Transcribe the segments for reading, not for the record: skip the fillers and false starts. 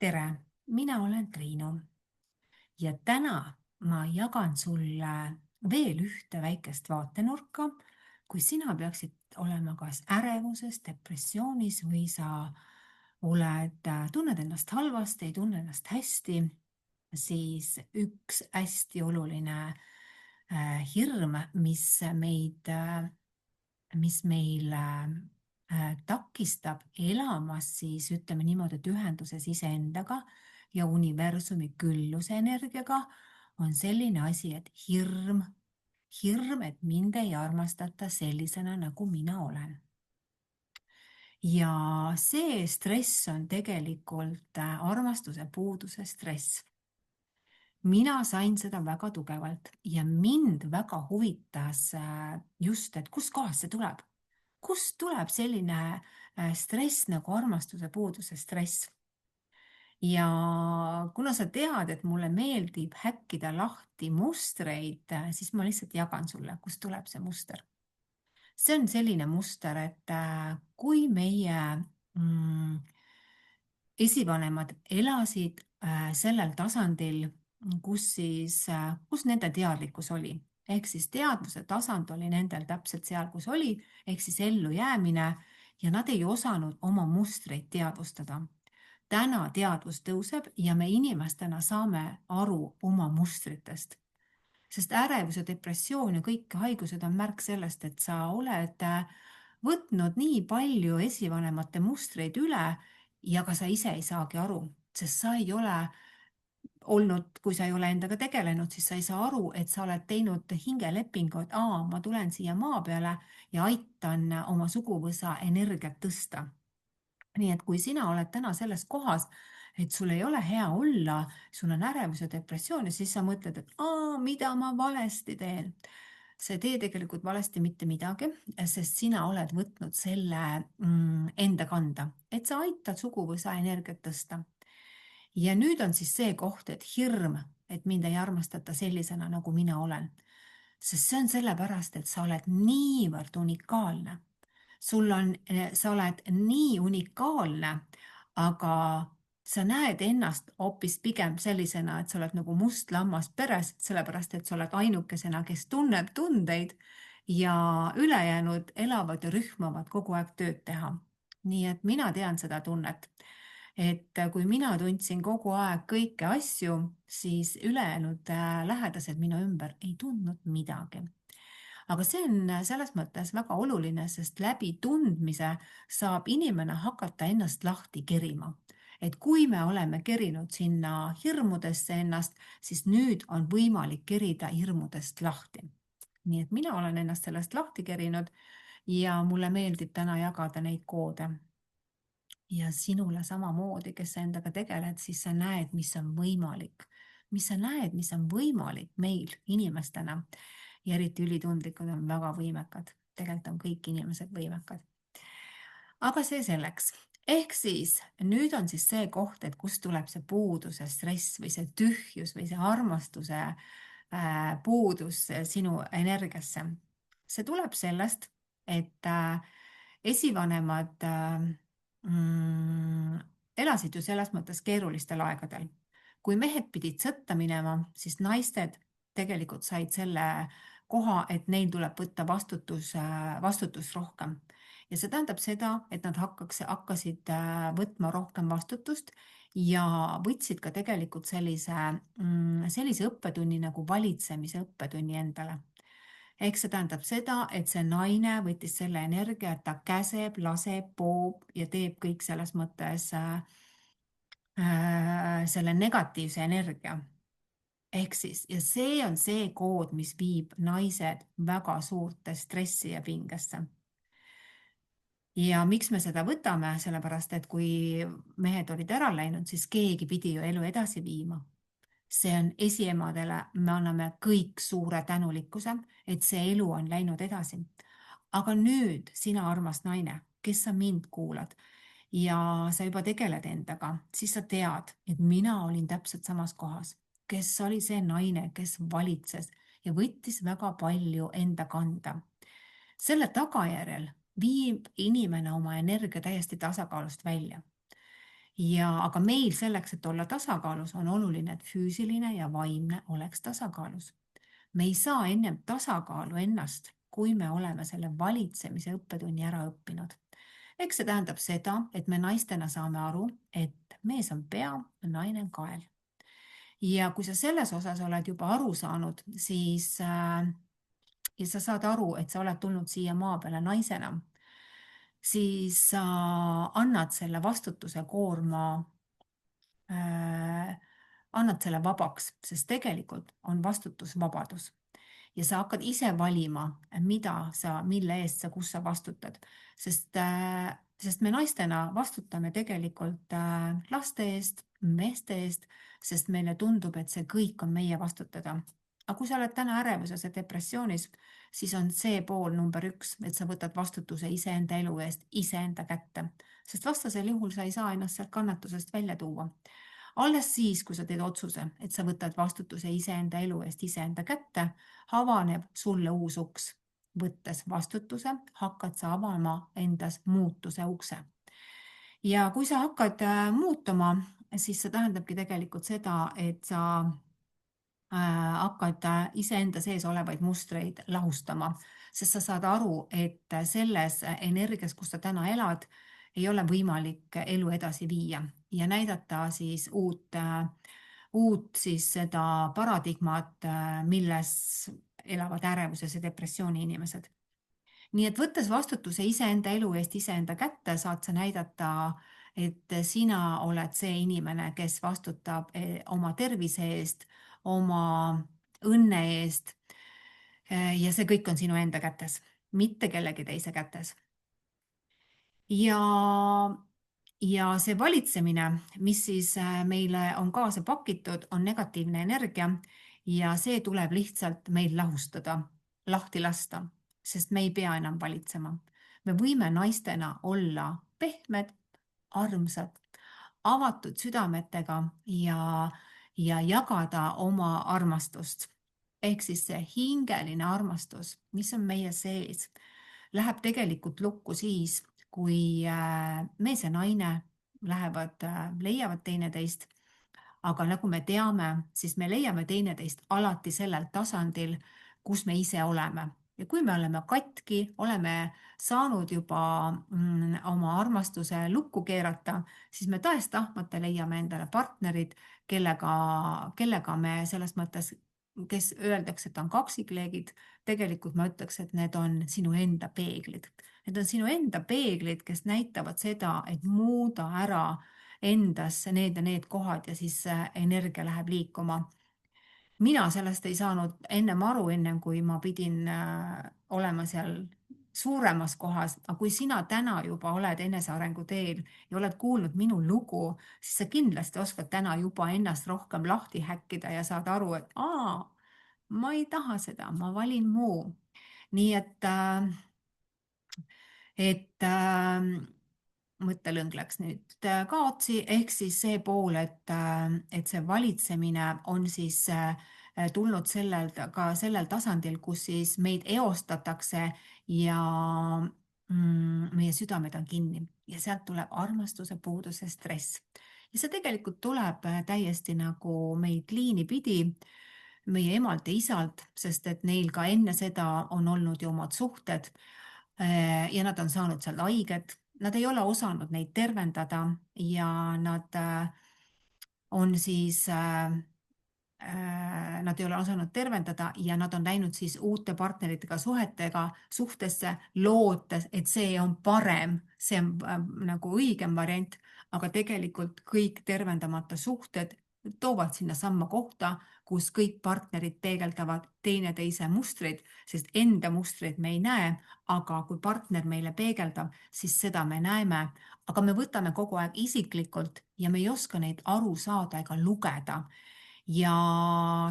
Tere, mina olen Triinu ja täna ma jagan sulle veel ühte väikest vaatenurka, kui sina peaksid olema kas ärevuses, depressioonis või sa tunned ennast halvasti, ei tunne ennast hästi, siis üks hästi oluline hirm, mis meil takistab elamas siis ütleme niimoodi, et ühenduses iseendaga ja universumi külluse energiaga on selline asi, et hirm, et mind ei armastata sellisena, nagu mina olen. Ja see stress on tegelikult armastuse puuduse stress. Mina sain seda väga tugevalt ja mind väga huvitas just, et kust kohast see tuleb. Kust tuleb selline stress nagu armastuse puuduse stress? Ja kuna sa tead, et mulle meeldib häkkida lahti mustreid, siis ma lihtsalt jagan sulle, kust tuleb see muster. See on selline muster, et kui meie esivanemad elasid sellel tasandil, kus nende teadlikkus oli. Ehk siis teadvuse tasand oli nendel täpselt seal, kus oli, ehk siis ellujäämine ja nad ei osanud oma mustreid teadvustada. Täna teadvus tõuseb ja me inimestena saame aru oma mustritest. Sest ärevus ja depressioon ja kõik haigused on märk sellest, et sa oled võtnud nii palju esivanemate mustreid üle ja ka sa ise ei saagi aru, sest sa ei ole olnud, kui sa ei ole endaga tegelenud, siis sa ei saa aru, et sa oled teinud hingelepingu, et ma tulen siia maa peale ja aitan oma suguvõsa energiat tõsta. Nii et kui sina oled täna selles kohas, et sul ei ole hea olla, sul on ärevus ja depressioon ja siis sa mõtled, et mida ma valesti teen. Sa ei tee tegelikult valesti mitte midagi, sest sina oled võtnud selle enda kanda, et sa aitad suguvõsa energiat tõsta. Ja nüüd on siis see koht, et hirm, et mind ei armastata sellisena, nagu mina olen. Sest see on sellepärast, et sa oled niivõrd unikaalne. Sa oled nii unikaalne, aga sa näed ennast hoopis pigem sellisena, et sa oled nagu must lammas peres, sellepärast, et sa oled ainukesena, kes tunneb tundeid ja ülejäänud elavad ja rühmavad kogu aeg tööd teha. Nii et mina tean seda tunnet, et kui mina tundsin kogu aeg kõiki asju, siis ülejäänud lähedased minu ümber ei tundnud midagi. Aga see on selles mõttes väga oluline, sest läbi tundmise saab inimene hakata ennast lahti kerima. Et kui me oleme kerinud sinna hirmudesse ennast, siis nüüd on võimalik kerida hirmudest lahti. Nii et mina olen ennast sellest lahti kerinud ja mulle meeldib täna jagada neid koode. Ja sinule samamoodi, kes sa endaga tegeled, siis sa näed, mis on võimalik. Mis sa näed, mis on võimalik meil inimestena. Ja eriti ülitundlikud on väga võimekad. Tegelikult on kõik inimesed võimekad. Aga see selleks. Ehk siis nüüd on siis see koht, et kust tuleb see puudus, see stress või see tühjus või see armastuse puudus sinu energiasse. See tuleb sellest, et esivanemad elasid ju selles mõttes keerulistel aegadel. Kui mehed pidid sõtta minema, siis naisted tegelikult said selle koha, et neil tuleb võtta vastutus rohkem. Ja see tähendab seda, et nad hakkasid võtma rohkem vastutust ja võtsid ka tegelikult sellise õppetunni nagu valitsemise õppetunni endale. Ehk see tähendab seda, et see naine võttis selle energia, et ta käseb, laseb, poob ja teeb kõik selles mõttes selle negatiivse energia. Ehk siis, ja see on see kood, mis viib naised väga suurte stressi ja pingesse. Ja miks me seda võtame? Sellepärast, et kui mehed olid ära läinud, siis keegi pidi ju elu edasi viima. See on esiemadele, me anname kõik suure tänulikkuse, et see elu on läinud edasi. Aga nüüd sina, armas naine, kes sa mind kuulad ja sa juba tegeled endaga, siis sa tead, et mina olin täpselt samas kohas, kes oli see naine, kes valitses ja võttis väga palju enda kanda. Selle tagajärjel viib inimene oma energia täiesti tasakaalust välja. Aga meil selleks, et olla tasakaalus, on oluline, et füüsiline ja vaimne oleks tasakaalus. Me ei saa ennem tasakaalu ennast, kui me oleme selle valitsemise õppetunni ära õppinud. Eks see tähendab seda, et me naistena saame aru, et mees on pea, naine on kael. Ja kui sa selles osas oled juba aru saanud, siis ja sa saad aru, et sa oled tulnud siia maa peale naisena, siis sa annad selle vastutuse koorma, annad selle vabaks, sest tegelikult on vastutus vabadus. Ja sa hakkad ise valima, mille eest sa, kus sa vastutad. Sest me naistena vastutame tegelikult laste eest, meeste eest, sest meile tundub, et see kõik on meie vastutada. Aga kui sa oled täna ärevuses ja depressioonis, siis on see pool number 1, et sa võtad vastutuse iseenda elu eest iseenda kätte. Sest vastasel juhul sa ei saa ennast sealt kannatusest välja tuua. Alles siis, kui sa teed otsuse, et sa võtad vastutuse iseenda elu eest iseenda kätte, avaneb sulle uus uks. Võttes vastutuse, hakkad sa avama endas muutuse ukse. Ja kui sa hakkad muutuma, siis see tähendabki tegelikult seda, et sa hakkad iseenda sees olevaid mustreid lahustama, sest sa saad aru, et selles energias, kus sa täna elad, ei ole võimalik elu edasi viia ja näidata siis uut siis seda paradigmat, milles elavad ärevuses ja depressiooni inimesed. Nii et võttes vastutuse iseenda elu eest iseenda kätte, saad sa näidata, et sina oled see inimene, kes vastutab oma tervise eest, oma õnne eest. Ja see kõik on sinu enda kätes, mitte kellegi teise kätes. Ja see valitsemine, mis siis meile on kaasa pakitud, on negatiivne energia ja see tuleb lihtsalt meil lahustada, lahti lasta, sest me ei pea enam valitsema. Me võime naistena olla pehmed, armsad, avatud südametega ja jagada oma armastust. Ehk siis see hingeline armastus, mis on meie sees, läheb tegelikult lukku siis, kui mees ja naine leiavad teineteist. Aga nagu me teame, siis me leiame teineteist alati sellel tasandil, kus me ise oleme. Ja kui me oleme katki, oleme saanud juba oma armastuse lukku keerata, siis me tahes-tahtmata leiame endale partnerid, kellega me selles mõttes, kes öeldakse, et on kaksikleegid, tegelikult ma ütleks, et need on sinu enda peeglid. Need on sinu enda peeglid, kes näitavad seda, et muuda ära endas need ja need kohad ja siis energia läheb liikuma. Mina sellest ei saanud ennem aru, kui ma pidin olema seal suuremas kohas, aga kui sina täna juba oled enesearengu teel ja oled kuulnud minu lugu, siis sa kindlasti oskad täna juba ennast rohkem lahti häkkida ja saad aru, et ma ei taha seda, ma valin muu. Nii et mõttelõng läks nüüd kaotsi, ehk siis see pool, et see valitsemine on siis tulnud ka sellel tasandil, kus siis meid eostatakse ja meie südamed on kinni ja sealt tuleb armastuse puuduse stress. Ja see tegelikult tuleb täiesti nagu meid liini pidi, meie emalt ja isalt, sest et neil ka enne seda on olnud ju omad suhted ja nad on saanud seal haiget. Nad ei ole osanud neid tervendada ja nad on siis nad ei ole osanud tervendada ja nad on läinud siis uute partneritega suhtesse, lootes, et see on parem, see on nagu õigem variant, aga tegelikult kõik tervendamata suhted toovad sinna samma kohta, kus kõik partnerid peegeldavad teineteise mustreid, sest enda mustreid me ei näe, aga kui partner meile peegeldab, siis seda me näeme, aga me võtame kogu aeg isiklikult ja me ei oska neid aru saada ega lugeda. Ja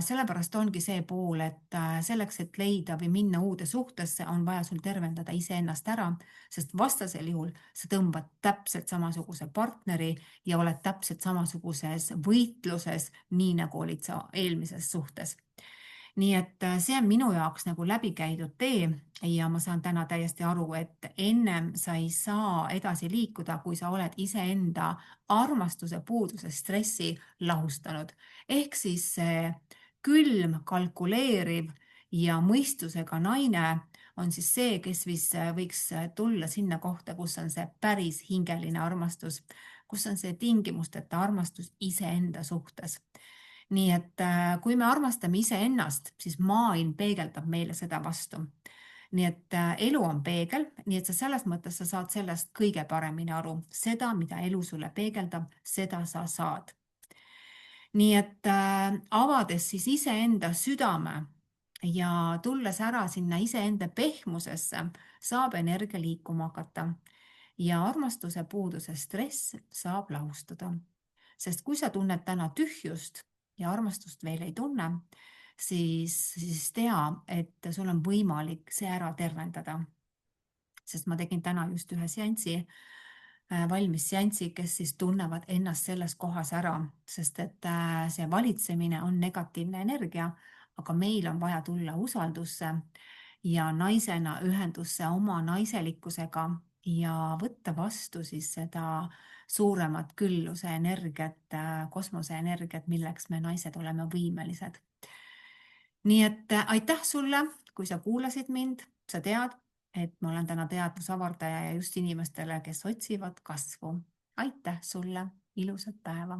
sellepärast ongi see pool, et selleks, et leida või minna uude suhtesse, on vaja sul tervendada iseennast ära, sest vastasel juhul sa tõmbad täpselt samasuguse partneri ja oled täpselt samasuguses võitluses, nii nagu olid sa eelmises suhtes. nii et see on minu jaoks nagu läbi käidud tee ja ma saan täna täiesti aru, et ennem sa ei saa edasi liikuda, kui sa oled iseenda armastuse puuduse stressi lahustanud. Ehk siis see külm, kalkuleeriv ja mõistusega naine on siis see, kes võiks tulla sinna kohta, kus on see päris hingeline armastus, kus on see tingimusteta armastus iseenda suhtes. Nii et kui me armastame iseennast, siis maailm peegeldab meile seda vastu. Nii et elu on peegel, nii et selles mõttes sa saad sellest kõige paremini aru. Seda, mida elu sulle peegeldab, seda sa saad. Nii et avades siis iseenda südame ja tulles ära sinna iseenda pehmusesse, saab energia liikuma hakata ja armastuse puuduse stress saab lahustuda. Sest kui sa tunned täna tühjust ja armastust veel ei tunne, siis tea, et sul on võimalik see ära tervendada. Sest ma tegin täna just ühe seansi, valmis seansi, kes siis tunnevad ennast selles kohas ära, sest et see valitsemine on negatiivne energia, aga meil on vaja tulla usaldusse ja naisena ühendusse oma naiselikkusega ja võtta vastu siis seda suuremat külluse energiat, kosmoseenergiat, milleks me naised oleme võimelised. Nii et aitäh sulle, kui sa kuulasid mind, sa tead, et ma olen täna teadvusavardaja ja just inimestele, kes otsivad kasvu. Aitäh sulle, ilusat päeva!